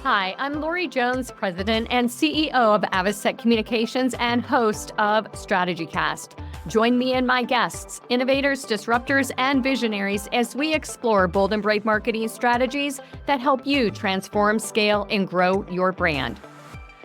Hi, I'm Lori Jones, President and CEO of Avistec Communications and host of StrategyCast. Join me and my guests, innovators, disruptors, and visionaries as we explore bold and brave marketing strategies that help you transform, scale, and grow your brand.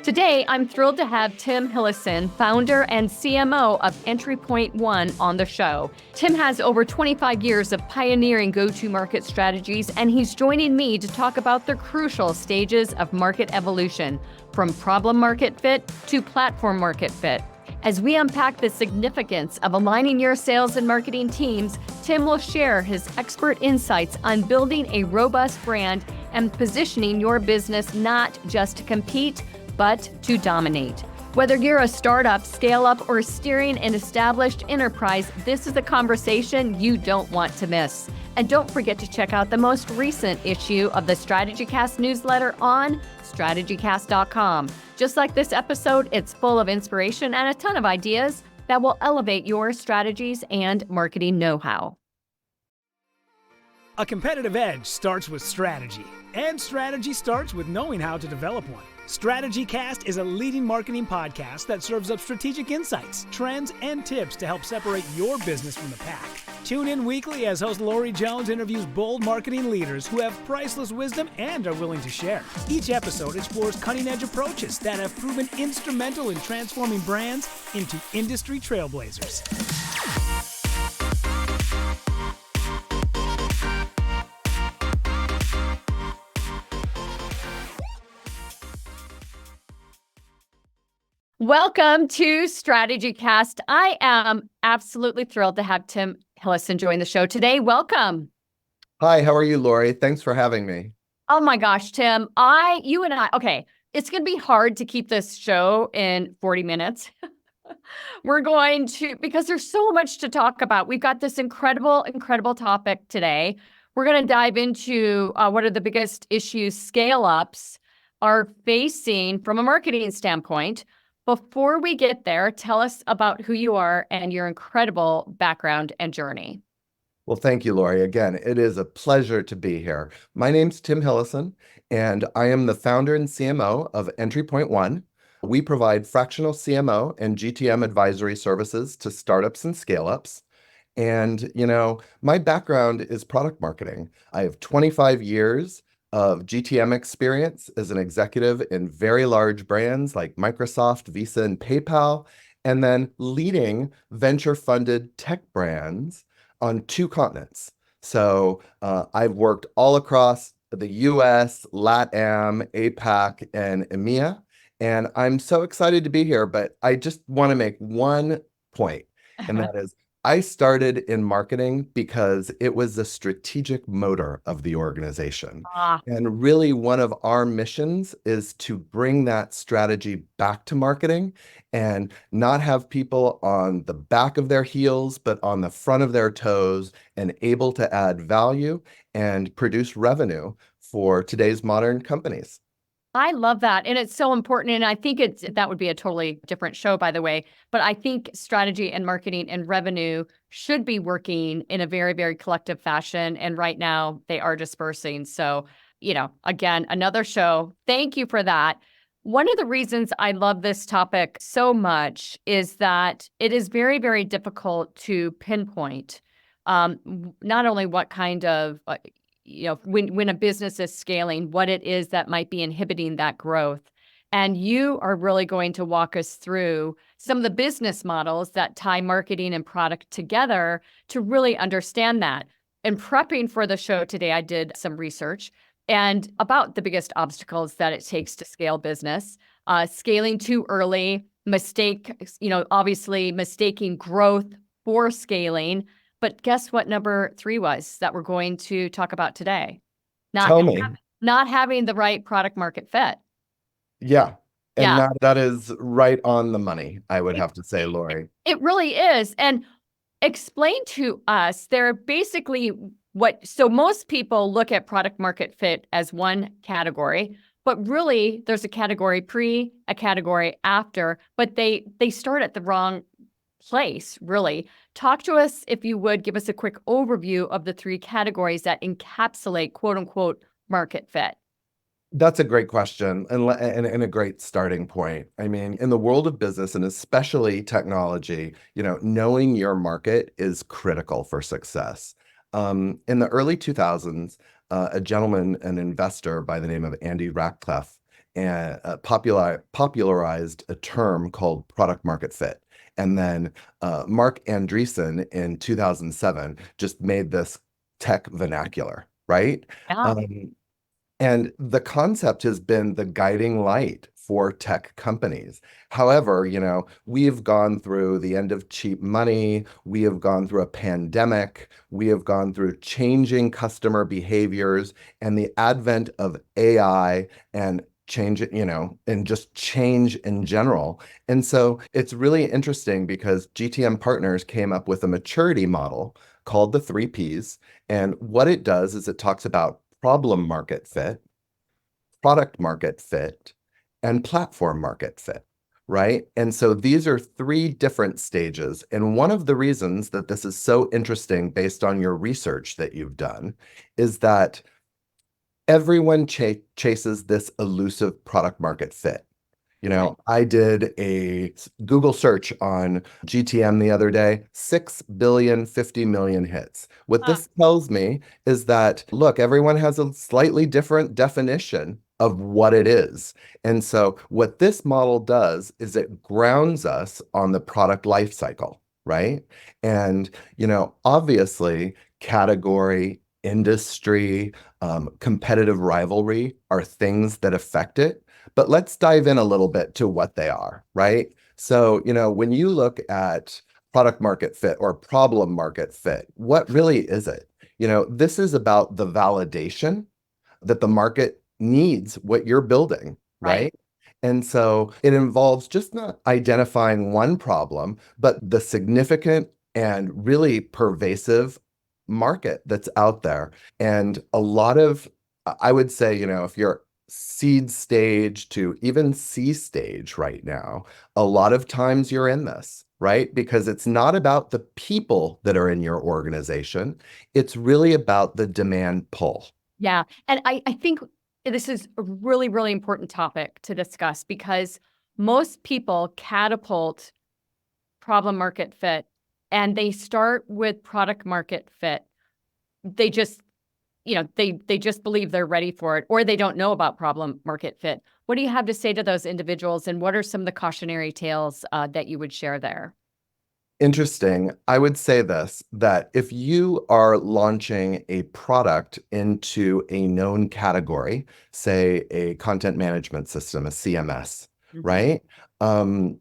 Today, I'm thrilled to have Tim Hillison, founder and CMO of Entry Point One, on the show. Tim has over 25 years of pioneering go-to-market strategies, and he's joining me to talk about the crucial stages of market evolution, from problem market fit to platform market fit. As we unpack the significance of aligning your sales and marketing teams, Tim will share his expert insights on building a robust brand and positioning your business not just to compete, but to dominate. Whether you're a startup, scale-up, or steering an established enterprise, this is a conversation you don't want to miss. And don't forget to check out the most recent issue of the StrategyCast newsletter on strategycast.com. Just like this episode, it's full of inspiration and a ton of ideas that will elevate your strategies and marketing know-how. A competitive edge starts with strategy, and strategy starts with knowing how to develop one. StrategyCast is a leading marketing podcast that serves up strategic insights, trends, and tips to help separate your business from the pack. Tune in weekly as host Lori Jones interviews bold marketing leaders who have priceless wisdom and are willing to share. Each episode explores cutting-edge approaches that have proven instrumental in transforming brands into industry trailblazers. Welcome to StrategyCast. I am absolutely thrilled to have Tim Hillison join the show today. Welcome. Hi, how are you, Lori? Thanks for having me. Oh my gosh, Tim, it's going to be hard to keep this show in 40 minutes. Because there's so much to talk about. We've got this incredible topic today. We're going to dive into what are the biggest issues scale-ups are facing from a marketing standpoint. Before we get there, tell us about who you are and your incredible background and journey. Well, thank you, Lori. Again, it is a pleasure to be here. My name's Tim Hillison, and I am the founder and CMO of Entry Point One. We provide fractional CMO and GTM advisory services to startups and scale-ups. And, my background is product marketing. I have 25 years of GTM experience as an executive in very large brands like Microsoft, Visa, and PayPal, and then leading venture-funded tech brands on 2 continents. So I've worked all across the US, LATAM, APAC, and EMEA, and I'm so excited to be here, but I just want to make one point, and that is I started in marketing because it was the strategic motor of the organization. And really one of our missions is to bring that strategy back to marketing and not have people on the back of their heels, but on the front of their toes and able to add value and produce revenue for today's modern companies. I love that. And it's so important. And I think that would be a totally different show, by the way. But I think strategy and marketing and revenue should be working in a very, very collective fashion. And right now they are dispersing. So, again, another show. Thank you for that. One of the reasons I love this topic so much is that it is very, very difficult to pinpoint not only what kind of when a business is scaling, what it is that might be inhibiting that growth. And you are really going to walk us through some of the business models that tie marketing and product together to really understand that. In prepping for the show today, I did some research and about the biggest obstacles that it takes to scale business, scaling too early, obviously mistaking growth for scaling. But guess what number 3 was that we're going to talk about today? Tell me. Not having the right product market fit. Yeah. And Yeah. that is right on the money, I would have to say, Lori. It really is. And explain to us, there are basically so most people look at product market fit as one category, but really there's a category pre, a category after, but they start at the wrong place, really. Talk to us, if you would, give us a quick overview of the 3 categories that encapsulate quote unquote market fit. That's a great question and a great starting point. I mean, in the world of business and especially technology, knowing your market is critical for success. In the early 2000s, a gentleman, an investor by the name of Andy Rachleff, popularized a term called product market fit. And then Mark Andreessen in 2007 just made this tech vernacular, right? Yeah. Um, and the concept has been the guiding light for tech companies. However, we have gone through the end of cheap money. We have gone through a pandemic. We have gone through changing customer behaviors and the advent of AI and change, and just change in general. And so it's really interesting because GTM Partners came up with a maturity model called the 3Ps. And what it does is it talks about problem market fit, product market fit, and platform market fit, right? And so these are three different stages. And one of the reasons that this is so interesting based on your research that you've done is that everyone chases this elusive product market fit. Right. I did a Google search on GTM the other day, 6 billion, 50 million hits. What Ah, this tells me is that, look, everyone has a slightly different definition of what it is. And so what this model does is it grounds us on the product life cycle, right? And, obviously, category, industry, competitive rivalry are things that affect it. But let's dive in a little bit to what they are, right? So, when you look at product market fit or problem market fit, what really is it? This is about the validation that the market needs what you're building, right. right? And so it involves just not identifying one problem, but the significant and really pervasive market that's out there. And a lot of, I would say, if you're seed stage to even C stage right now, a lot of times you're in this, right? Because it's not about the people that are in your organization. It's really about the demand pull. Yeah. And I think this is a really, really important topic to discuss because most people catapult problem market fit and they start with product market fit. They just, they just believe they're ready for it or they don't know about problem market fit. What do you have to say to those individuals and what are some of the cautionary tales that you would share there? Interesting. I would say this, that if you are launching a product into a known category, say a content management system, a CMS, Mhm. right? Um,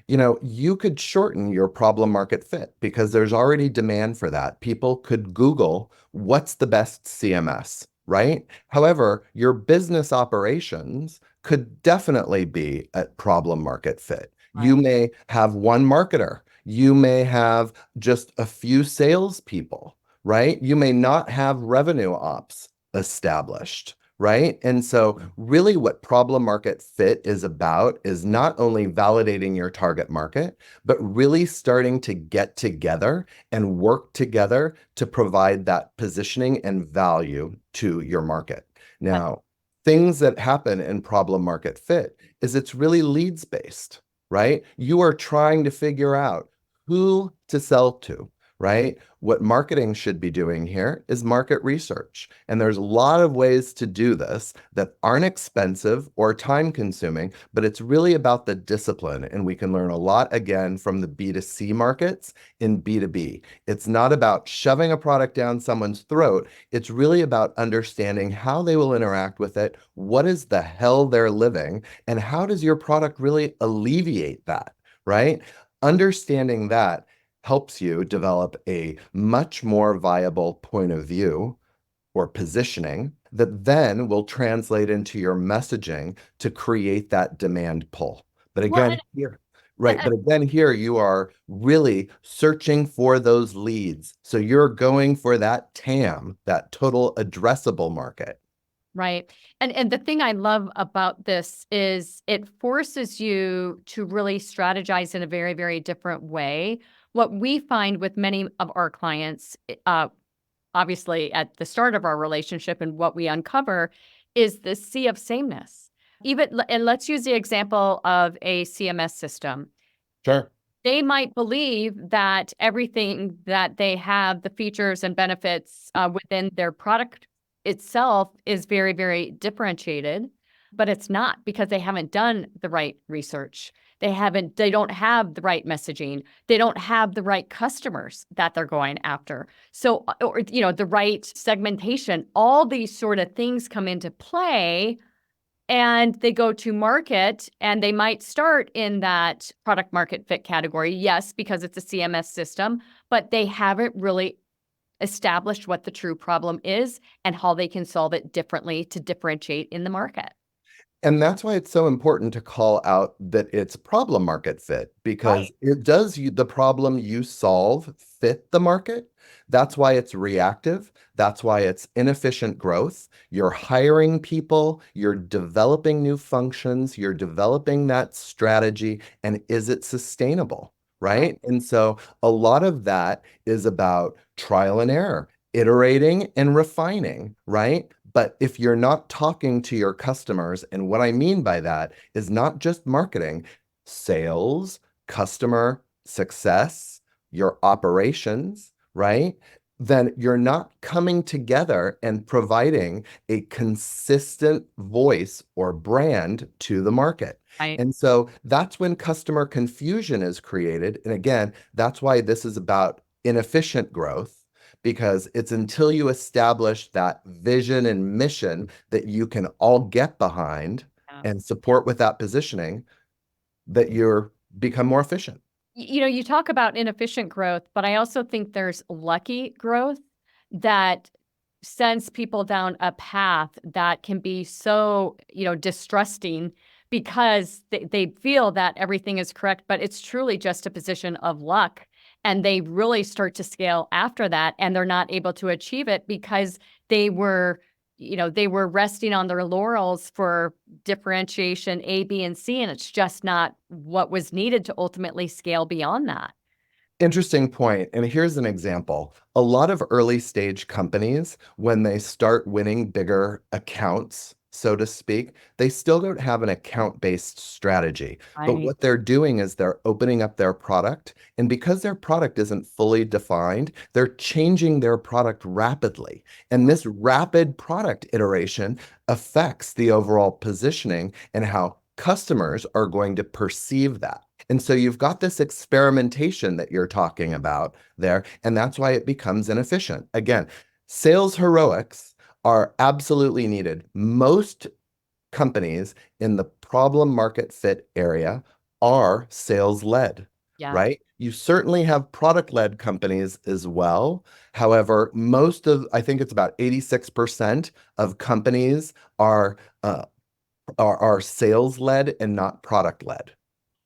you could shorten your problem market fit because there's already demand for that. People could Google what's the best CMS, right? However, your business operations could definitely be at problem market fit. You Right. may have one marketer. You may have just a few salespeople, right? You may not have revenue ops established, right? And so, really, what problem market fit is about is not only validating your target market, but really starting to get together and work together to provide that positioning and value to your market. That- Now, things that happen in problem market fit is it's really leads based, right? You are trying to figure out who to sell to, right? What marketing should be doing here is market research. And there's a lot of ways to do this that aren't expensive or time consuming, but it's really about the discipline. And we can learn a lot again from the B2C markets in B2B. It's not about shoving a product down someone's throat. It's really about understanding how they will interact with it, what is the hell they're living, and how does your product really alleviate that, right? Understanding that helps you develop a much more viable point of view or positioning that then will translate into your messaging to create that demand pull. But Well, again, here, right, but again, here you are really searching for those leads. So you're going for that TAM, that total addressable market. right. And the thing I love about this is it forces you to really strategize in a very, very different way. What we find with many of our clients, obviously at the start of our relationship and what we uncover is the sea of sameness. And let's use the example of a CMS system. Sure. They might believe that everything that they have, the features and benefits within their product itself is very, very differentiated, but it's not because they haven't done the right research. They don't have the right messaging. They don't have the right customers that they're going after. So, or, the right segmentation, all these sort of things come into play, and they go to market, and they might start in that product market fit category. Yes, because it's a CMS system, but they haven't really established what the true problem is and how they can solve it differently to differentiate in the market. And that's why it's so important to call out that it's problem market fit, because it does the problem you solve fit the market. That's why it's reactive. That's why it's inefficient growth. You're hiring people, you're developing new functions, you're developing that strategy, and is it sustainable, right? And so a lot of that is about trial and error, iterating and refining, right? But if you're not talking to your customers, and what I mean by that is not just marketing, sales, customer success, your operations, right? Then you're not coming together and providing a consistent voice or brand to the market. Right. And so that's when customer confusion is created. And again, that's why this is about inefficient growth, because it's until you establish that vision and mission that you can all get behind and support with that positioning that you're become more efficient. You talk about inefficient growth, but I also think there's lucky growth that sends people down a path that can be so, distrusting because they feel that everything is correct, but it's truly just a position of luck. And they really start to scale after that, and they're not able to achieve it because they were resting on their laurels for differentiation A, B, and C, and it's just not what was needed to ultimately scale beyond that. Interesting point. And here's an example. A lot of early stage companies, when they start winning bigger accounts, so to speak, they still don't have an account-based strategy. But Right. what they're doing is they're opening up their product. And because their product isn't fully defined, they're changing their product rapidly. And this rapid product iteration affects the overall positioning and how customers are going to perceive that. And so you've got this experimentation that you're talking about there, and that's why it becomes inefficient. Again, sales heroics are absolutely needed. Most companies in the problem market fit area are sales-led, right? You certainly have product-led companies as well. However, I think it's about 86% of companies are sales-led and not product-led.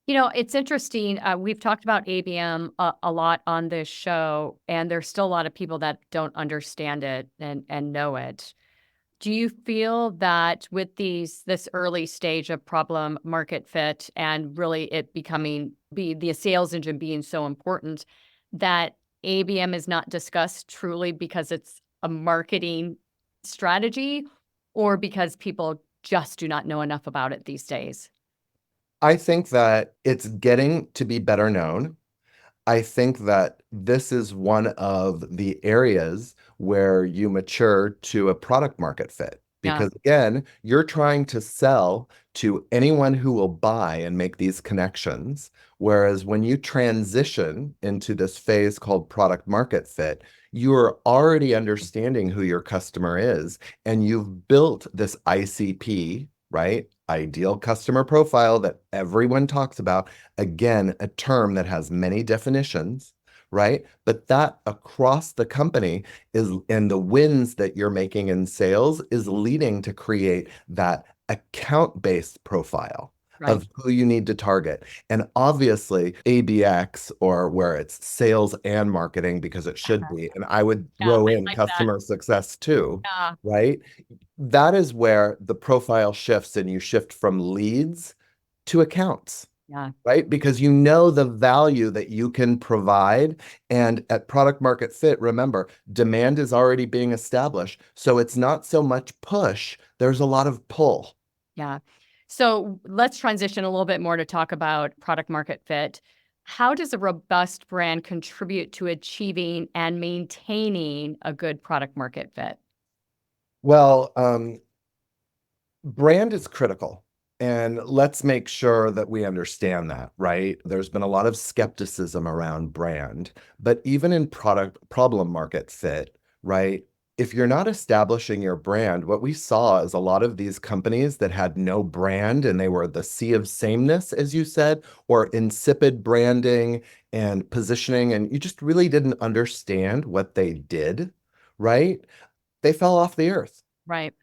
It's interesting. We've talked about ABM a lot on this show, and there's still a lot of people that don't understand it and know it. Do you feel that with this early stage of problem market fit and really it be the sales engine being so important, that ABM is not discussed truly because it's a marketing strategy or because people just do not know enough about it these days? I think that it's getting to be better known. I think that this is one of the areas where you mature to a product market fit. Because again, you're trying to sell to anyone who will buy and make these connections. Whereas when you transition into this phase called product market fit, you are already understanding who your customer is, and you've built this ICP, right? Ideal customer profile that everyone talks about. Again, a term that has many definitions, right? But that across the company and the wins that you're making in sales is leading to create that account-based profile of who you need to target. And obviously ABX, or where it's sales and marketing, because it should be, and I would throw in customer success too, right? That is where the profile shifts and you shift from leads to accounts. Yeah. right? Because you know the value that you can provide. And at product market fit, remember, demand is already being established. So it's not so much push, there's a lot of pull. Yeah. So let's transition a little bit more to talk about product market fit. How does a robust brand contribute to achieving and maintaining a good product market fit? Well, brand is critical. And let's make sure that we understand that, right? There's been a lot of skepticism around brand, but even in product problem market fit, right? If you're not establishing your brand, what we saw is a lot of these companies that had no brand and they were the sea of sameness, as you said, or insipid branding and positioning, and you just really didn't understand what they did, right? They fell off the earth. Right.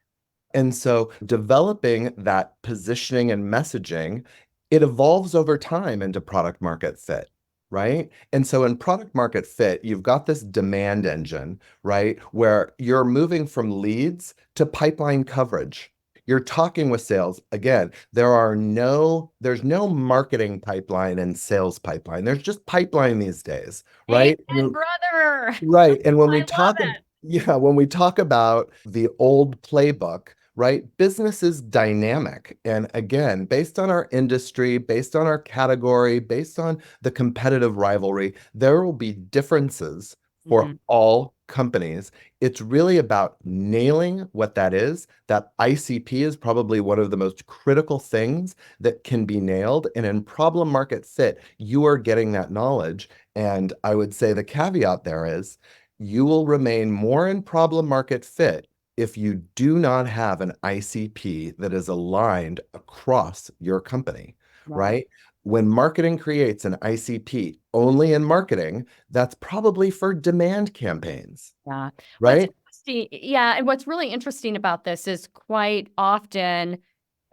And so developing that positioning and messaging, it evolves over time into product market fit, right? And so in product market fit, you've got this demand engine, right? Where you're moving from leads to pipeline coverage. You're talking with sales. Again, there's no marketing pipeline and sales pipeline. There's just pipeline these days, right? Amen, brother. Right. And when I we love talk, it. yeah, when we talk about the old playbook, right? Business is dynamic. And again, based on our industry, based on our category, based on the competitive rivalry, there will be differences for Mhm. all companies. It's really about nailing what that is. That ICP is probably one of the most critical things that can be nailed. And in problem market fit, you are getting that knowledge. And I would say the caveat there is you will remain more in problem market fit if you do not have an ICP that is aligned across your company, Right. right? When marketing creates an ICP only in marketing, that's probably for demand campaigns, Yeah. What's right? interesting, yeah, and what's really interesting about this is quite often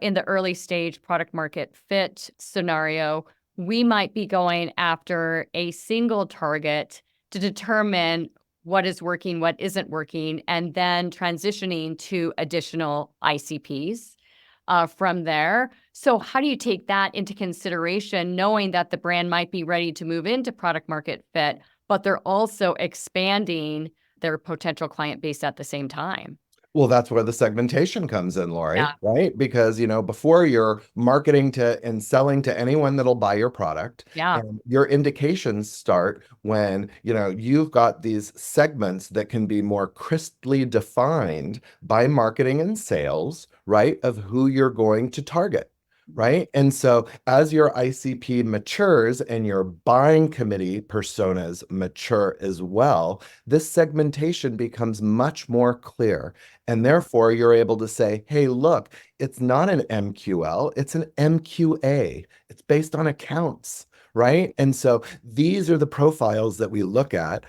in the early stage product market fit scenario, we might be going after a single target to determine what is working, what isn't working, and then transitioning to additional ICPs from there. So, how do you take that into consideration, knowing that the brand might be ready to move into product market fit, but they're also expanding their potential client base at the same time? Well, that's where the segmentation comes in, Yeah. Lori, right? Because, before you're marketing to and selling to anyone that'll buy your product, Yeah. and your indications start when, you've got these segments that can be more crisply defined by marketing and sales, right? Of who you're going to target. Right. And so as your ICP matures and your buying committee personas mature as well, this segmentation becomes much more clear. And therefore, you're able to say, hey, look, it's not an MQL, it's an MQA. It's based on accounts, right? And so these are the profiles that we look at.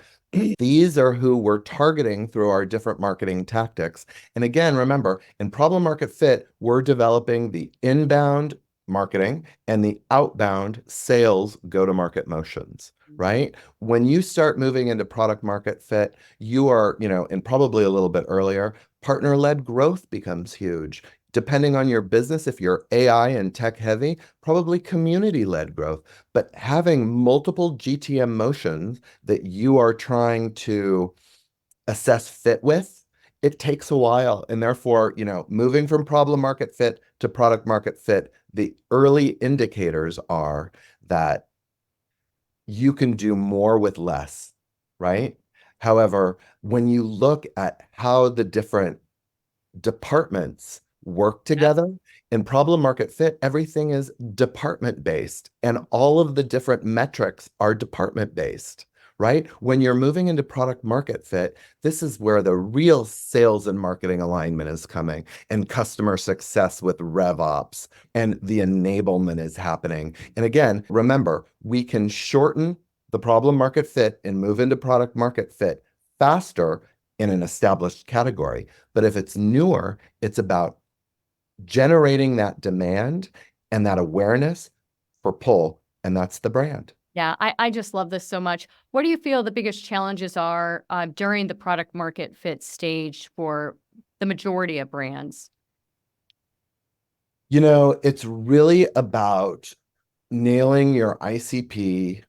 These are who we're targeting through our different marketing tactics. And again, remember, in problem market fit, we're developing the inbound marketing and the outbound sales go-to-market motions, right? When you start moving into product market fit, you are, and probably a little bit earlier, partner-led growth becomes huge. Depending on your business, if you're AI and tech heavy, probably community-led growth. But having multiple GTM motions that you are trying to assess fit with, it takes a while. And therefore, moving from problem market fit to product market fit, the early indicators are that you can do more with less, right? However, when you look at how the different departments work together. In problem market fit, everything is department based, and all of the different metrics are department based, right? When you're moving into product market fit, this is where the real sales and marketing alignment is coming, and customer success with RevOps, and the enablement is happening. And again, remember, we can shorten the problem market fit and move into product market fit faster in an established category. But if it's newer, it's about generating that demand and that awareness for pull, and that's the brand. Yeah, I just love this so much. What do you feel the biggest challenges are during the product market fit stage for the majority of brands? It's really about nailing your ICP,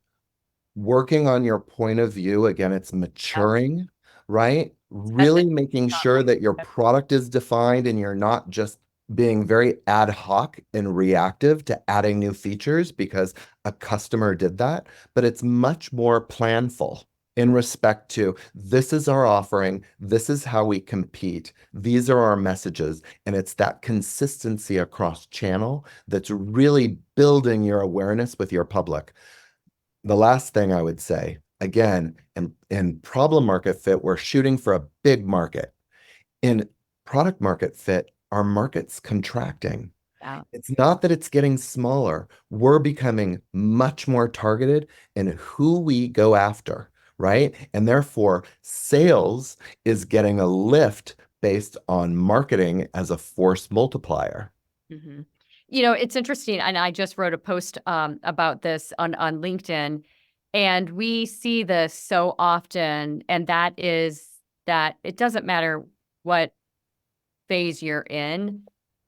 working on your point of view. Again, it's maturing, right? Really making sure that your product is defined and you're not just being very ad hoc and reactive to adding new features because a customer did that, but it's much more planful in respect to this is our offering, this is how we compete, these are our messages, and it's that consistency across channel that's really building your awareness with your public. The last thing I would say, again, in problem market fit, we're shooting for a big market. In product market fit, our market's contracting. Yeah. It's not that it's getting smaller. We're becoming much more targeted in who we go after, right? And therefore, sales is getting a lift based on marketing as a force multiplier. Mhm. It's interesting, and I just wrote a post about this on LinkedIn, and we see this so often, and that is that it doesn't matter what phase you're in,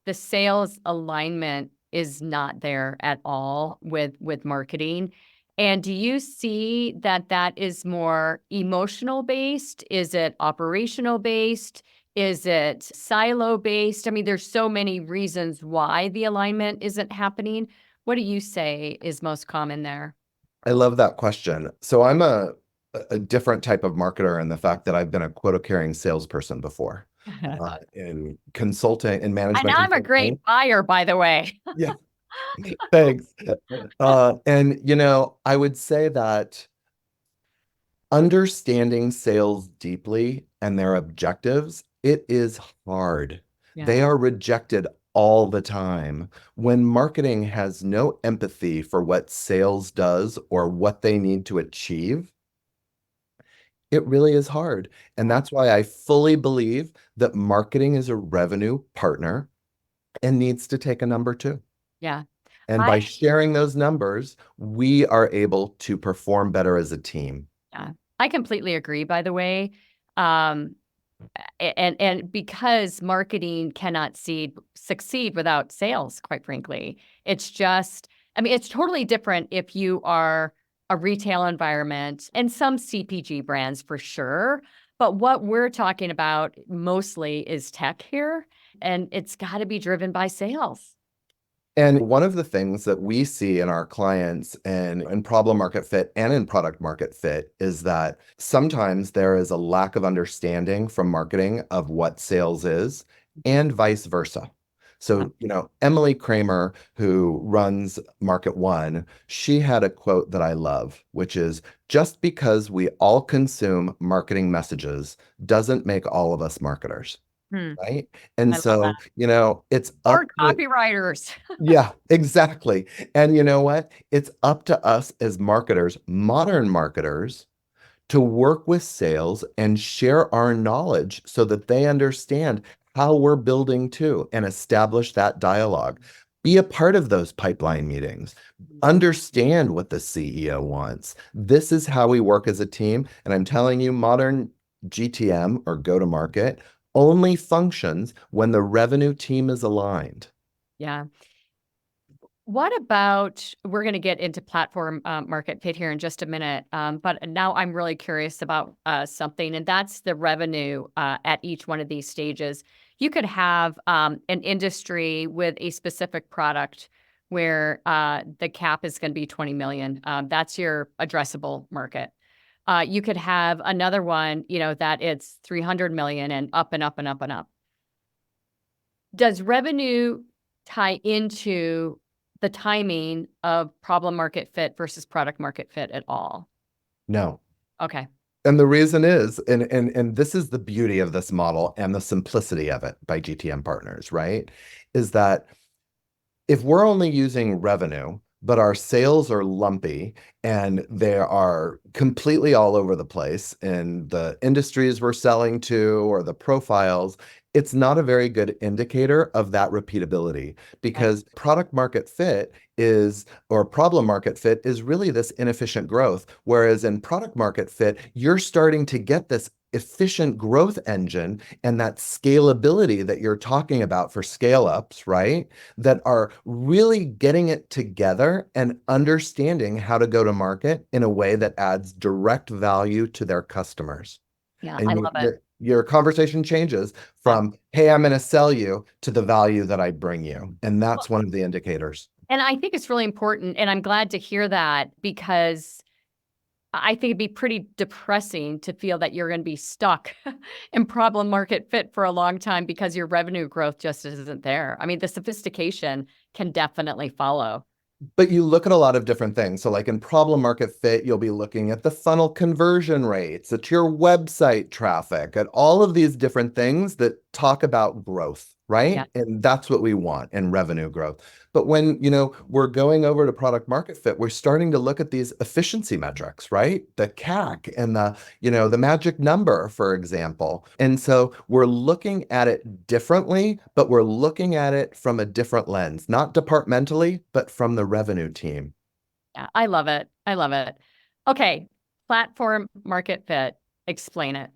the sales alignment is not there at all with marketing. And do you see that that is more emotional based? Is it operational based? Is it silo based? I mean, there's so many reasons why the alignment isn't happening. What do you say is most common there? I love that question. So I'm a different type of marketer in the fact that I've been a quota-carrying salesperson before. In consulting and And management I'm a consulting. great buyer, by the way. Yeah, thanks. And I would say that understanding sales deeply and their objectives, it is hard. They Yeah. are rejected all the time. When marketing has no empathy for what sales does or what they need to achieve, it really is hard. And that's why I fully believe that marketing is a revenue partner and needs to take a number too. Yeah. And by I sharing those numbers, we are able to perform better as a team. Yeah, I completely agree, by the way. Um, and because marketing cannot succeed without sales, quite frankly. It's just, I mean, it's totally different if you are a retail environment and some CPG brands for sure. But what we're talking about mostly is tech here, and it's got to be driven by sales. And one of the things that we see in our clients and in problem market fit and in product market fit is that sometimes there is a lack of understanding from marketing of what sales is and vice versa. So, Emily Kramer, who runs Market One, she had a quote that I love, which is just because we all consume marketing messages doesn't make all of us marketers. Hmm, Right. And I love that. so, it's up Or to, copywriters. yeah, exactly. And you know what? It's up to us as marketers, modern marketers, to work with sales and share our knowledge so that they understand how we're building too and establish that dialogue. Be a part of those pipeline meetings. Understand what the CEO wants. This is how we work as a team. And I'm telling you, modern GTM or go to market only functions when the revenue team is aligned. Yeah. What about, we're going to get into platform market fit here in just a minute, but now I'm really curious about something, and that's the revenue at each one of these stages. You could have an industry with a specific product where the cap is going to be 20 million. That's your addressable market. You could have another one, that it's 300 million and up and up and up and up. Does revenue tie into the timing of problem market fit versus product market fit at all? No. Okay. And the reason is, and this is the beauty of this model and the simplicity of it by GTM Partners, right? Is that if we're only using revenue, but our sales are lumpy and they are completely all over the place in the industries we're selling to or the profiles, it's not a very good indicator of that repeatability because product market fit or problem market fit is really this inefficient growth. Whereas in product market fit, you're starting to get this efficient growth engine and that scalability that you're talking about for scale ups, right? That are really getting it together and understanding how to go to market in a way that adds direct value to their customers. Yeah, I And love it. your conversation changes Yeah. from, hey, I'm going to sell you to the value that I bring you. And that's one of the indicators. And I think it's really important, and I'm glad to hear that, because I think it'd be pretty depressing to feel that you're going to be stuck in problem market fit for a long time because your revenue growth just isn't there. I mean, the sophistication can definitely follow. But you look at a lot of different things. So like in problem market fit, you'll be looking at the funnel conversion rates, at your website traffic, at all of these different things that talk about growth, right? Yeah. And that's what we want in revenue growth. But when, we're going over to product market fit, we're starting to look at these efficiency metrics, right? The CAC and the magic number, for example. And so we're looking at it differently, but we're looking at it from a different lens, not departmentally, but from the revenue team. Yeah, I love it. I love it. Okay, platform market fit. Explain it.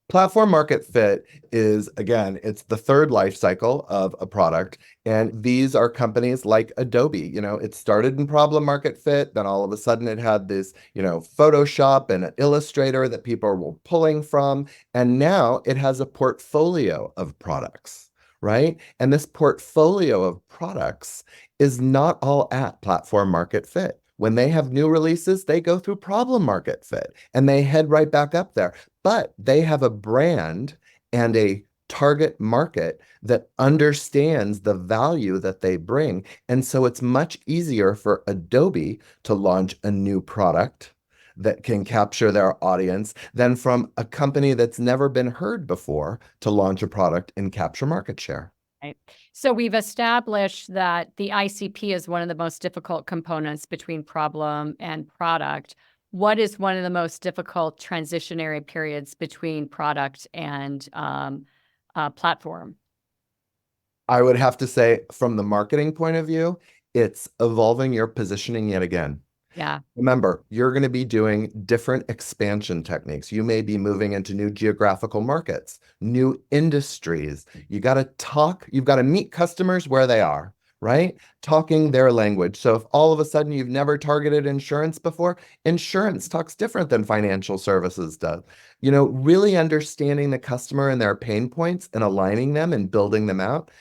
Platform market fit is, again, it's the third life cycle of a product. And these are companies like Adobe. It started in problem market fit. Then all of a sudden it had this, Photoshop and Illustrator that people were pulling from. And now it has a portfolio of products, right? And this portfolio of products is not all at platform market fit. When they have new releases, they go through problem market fit and they head right back up there. But they have a brand and a target market that understands the value that they bring. And so it's much easier for Adobe to launch a new product that can capture their audience than from a company that's never been heard before to launch a product and capture market share. Right. So we've established that the ICP is one of the most difficult components between problem and product. What is one of the most difficult transitionary periods between product and platform? I would have to say, from the marketing point of view, it's evolving your positioning yet again. Yeah. Remember, you're going to be doing different expansion techniques. You may be moving into new geographical markets, new industries. You've got to meet customers where they are, right? Talking their language. So if all of a sudden you've never targeted insurance before, insurance talks different than financial services does. Really understanding the customer and their pain points and aligning them and building them out.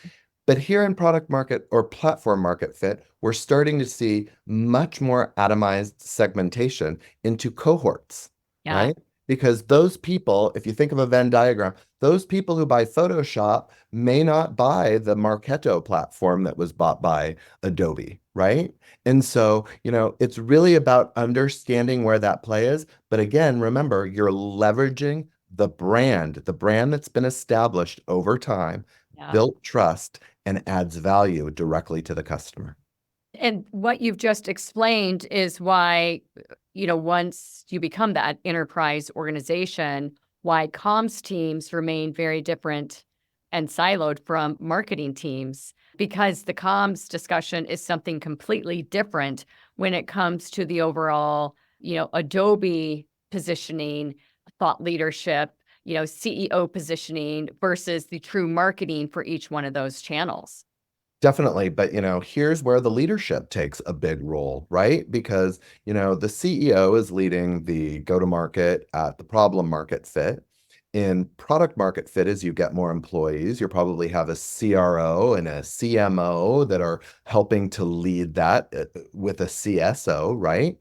But here in product market or platform market fit, we're starting to see much more atomized segmentation into cohorts, right? Because those people, if you think of a Venn diagram, those people who buy Photoshop may not buy the Marketo platform that was bought by Adobe, right? And so, it's really about understanding where that play is. But again, remember, you're leveraging the brand that's been established over time, built trust, and adds value directly to the customer. And what you've just explained is why, once you become that enterprise organization, why comms teams remain very different and siloed from marketing teams, because the comms discussion is something completely different when it comes to the overall, Adobe positioning, thought leadership, CEO positioning versus the true marketing for each one of those channels. Definitely. But, here's where the leadership takes a big role, right? Because, the CEO is leading the go-to-market at the problem market fit. In product market fit, as you get more employees, you probably have a CRO and a CMO that are helping to lead that with a CSO, right?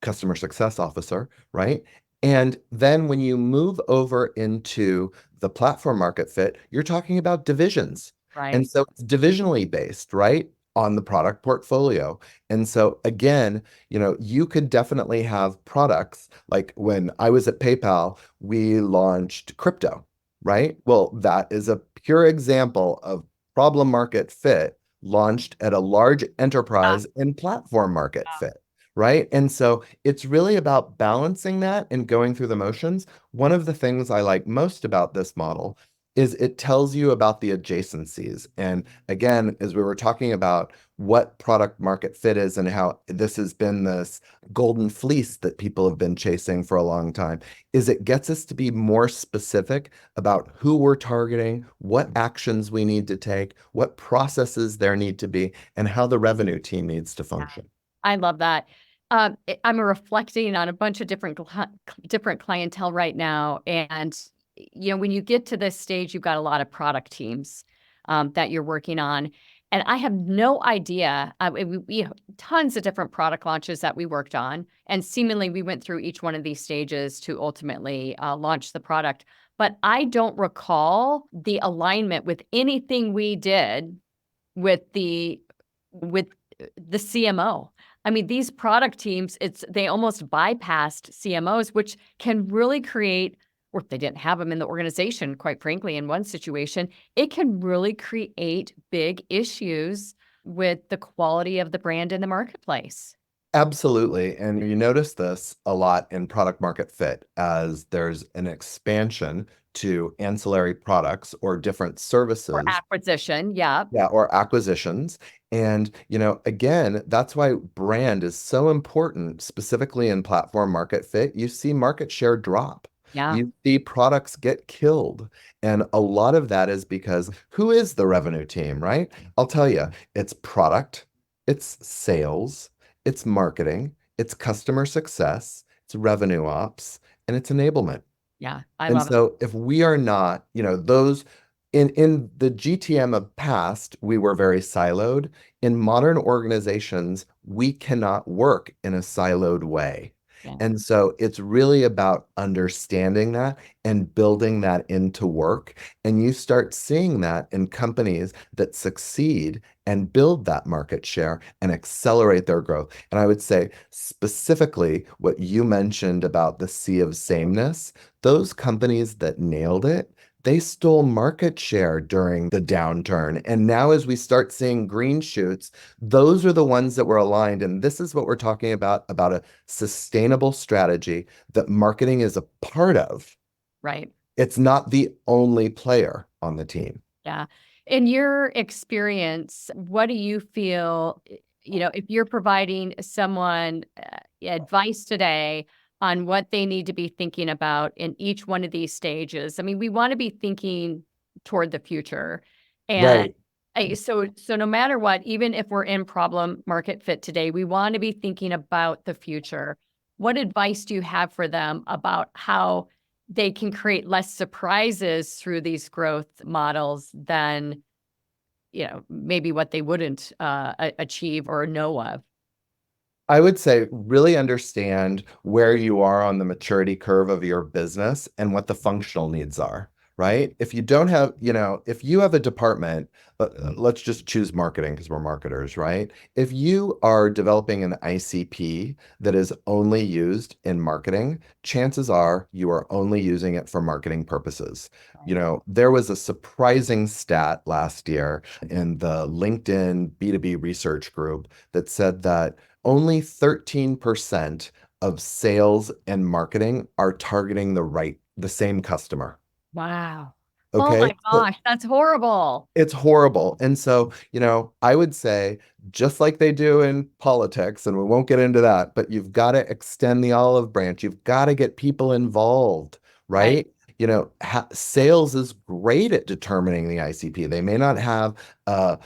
Customer success officer, right? And then when you move over into the platform market fit, you're talking about divisions. Right. And so it's divisionally based, right, on the product portfolio. And so again, you could definitely have products like when I was at PayPal, we launched crypto, right? Well, that is a pure example of problem market fit launched at a large enterprise in platform market fit. Right. And so it's really about balancing that and going through the motions. One of the things I like most about this model is it tells you about the adjacencies. And again, as we were talking about what product market fit is and how this has been this golden fleece that people have been chasing for a long time, is it gets us to be more specific about who we're targeting, what actions we need to take, what processes there need to be, and how the revenue team needs to function. I love that. I'm reflecting on a bunch of different clientele right now, and when you get to this stage, you've got a lot of product teams that you're working on, and I have no idea. We have tons of different product launches that we worked on, and seemingly we went through each one of these stages to ultimately launch the product. But I don't recall the alignment with anything we did with with the CMO. I mean, these product teams, they almost bypassed CMOs, which can really create, or if they didn't have them in the organization, quite frankly, in one situation, it can really create big issues with the quality of the brand in the marketplace. Absolutely. And you notice this a lot in product market fit as there's an expansion to ancillary products or different services. Or acquisition, yeah. Yeah, or acquisitions. And, again, that's why brand is so important, specifically in platform market fit. You see market share drop. Yeah. You see products get killed. And a lot of that is because who is the revenue team, right? I'll tell you, it's product, it's sales, it's marketing, it's customer success, it's revenue ops, and it's enablement. Yeah, I And love it. so if we are not, those in the GTM of past, we were very siloed. In modern organizations, we cannot work in a siloed way. Yeah. And so it's really about understanding that and building that into work. And you start seeing that in companies that succeed and build that market share and accelerate their growth. And I would say specifically what you mentioned about the sea of sameness, those companies that nailed it, they stole market share during the downturn. And now as we start seeing green shoots, those are the ones that were aligned. And this is what we're talking about a sustainable strategy that marketing is a part of. Right. It's not the only player on the team. Yeah. In your experience, what do you feel, if you're providing someone advice today on what they need to be thinking about in each one of these stages? I mean, we want to be thinking toward the future. And so no matter what, even if we're in problem market fit today, we want to be thinking about the future. What advice do you have for them about how they can create less surprises through these growth models than, maybe what they wouldn't achieve or know of? I would say really understand where you are on the maturity curve of your business and what the functional needs are, right? If you don't have, if you have a department, let's just choose marketing because we're marketers, right? If you are developing an ICP that is only used in marketing, chances are you are only using it for marketing purposes. There was a surprising stat last year in the LinkedIn B2B research group that said that only 13% of sales and marketing are targeting the same customer. Wow. Okay. Oh my gosh, that's horrible. It's horrible. And so, I would say, just like they do in politics, and we won't get into that, but you've got to extend the olive branch. You've got to get people involved, right? Sales is great at determining the ICP. They may not have a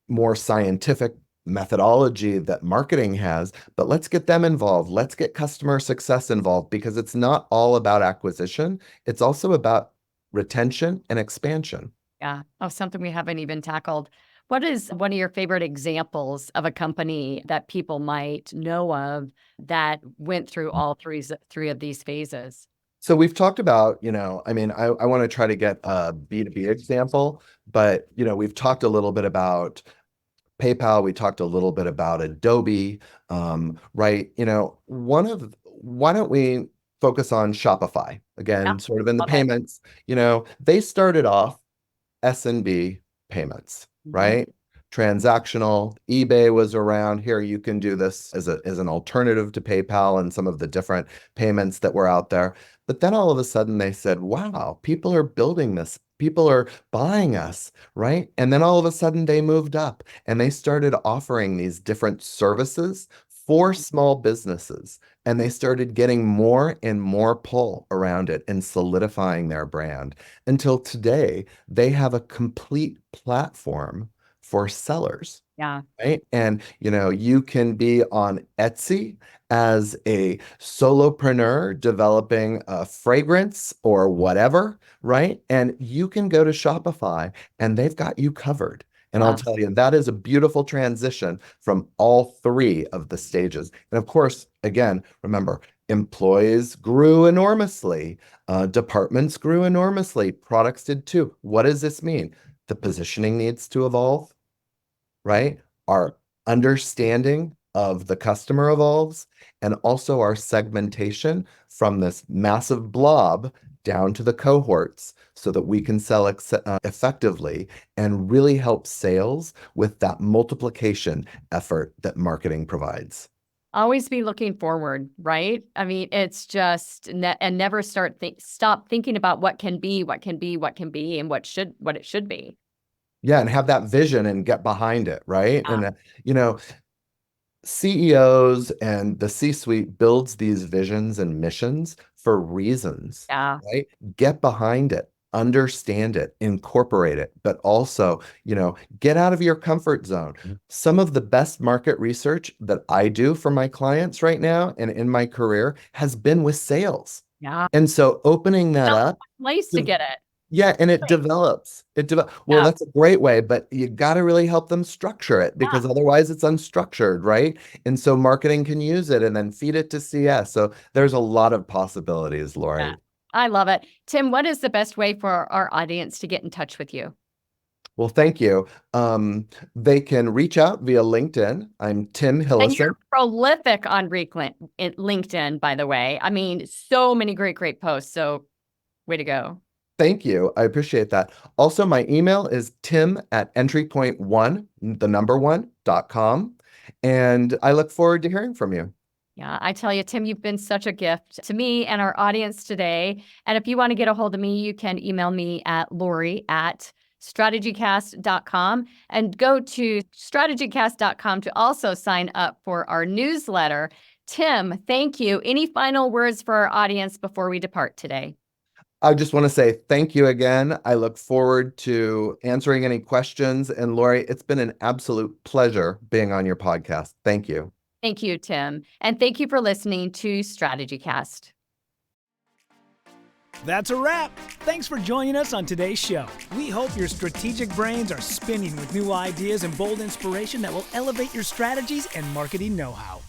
more scientific methodology that marketing has, but let's get them involved. Let's get customer success involved because it's not all about acquisition. It's also about retention and expansion. Yeah. Oh, something we haven't even tackled. What is one of your favorite examples of a company that people might know of that went through all three of these phases? So we've talked about, I want to try to get a B2B example, but, we've talked a little bit about PayPal. We talked a little bit about Adobe, right? Why don't we focus on Shopify again, sort of in the payments, they started off S&B payments, right? Transactional. eBay was around here. You can do this as an alternative to PayPal and some of the different payments that were out there. But then all of a sudden they said, wow, people are building this People are buying us, right? And then all of a sudden they moved up and they started offering these different services for small businesses. And they started getting more and more pull around it and solidifying their brand until today they have a complete platform for sellers. Yeah. Right. And, you can be on Etsy as a solopreneur developing a fragrance or whatever, right? And you can go to Shopify and they've got you covered. And I'll Wow. tell you, that is a beautiful transition from all three of the stages. And of course, again, remember, employees grew enormously, departments grew enormously, products did too. What does this mean? The positioning needs to evolve, right? Our understanding of the customer evolves, and also our segmentation from this massive blob down to the cohorts so that we can sell effectively and really help sales with that multiplication effort that marketing provides. Always be looking forward, right? I mean, it's just and never stop thinking about what can be, and what it should be. Yeah, and have that vision and get behind it, right? Yeah. And CEOs and the C-suite builds these visions and missions for reasons, Yeah. right? Get behind it, understand it, incorporate it, but also, get out of your comfort zone. Some of the best market research that I do for my clients right now and in my career has been with sales. Yeah. And so opening that That's up, one place to get it. yeah, and it Right. develops. Well, Yeah. that's a great way, but you got to really help them structure it because otherwise it's unstructured, right? And so marketing can use it and then feed it to CS. So there's a lot of possibilities, Lori. Yeah. I love it. Tim, what is the best way for our audience to get in touch with you? Well, thank you. They can reach out via LinkedIn. I'm Tim Hillison. And you're prolific on LinkedIn, by the way. I mean, so many great posts. So way to go. Thank you. I appreciate that. Also, my email is tim@entrypoint1.com. And I look forward to hearing from you. Yeah, I tell you, Tim, you've been such a gift to me and our audience today. And if you want to get a hold of me, you can email me at Lori@strategycast.com and go to strategycast.com to also sign up for our newsletter. Tim, thank you. Any final words for our audience before we depart today? I just want to say thank you again. I look forward to answering any questions. And Lori, it's been an absolute pleasure being on your podcast. Thank you. Thank you, Tim. And thank you for listening to StrategyCast. That's a wrap. Thanks for joining us on today's show. We hope your strategic brains are spinning with new ideas and bold inspiration that will elevate your strategies and marketing know-how.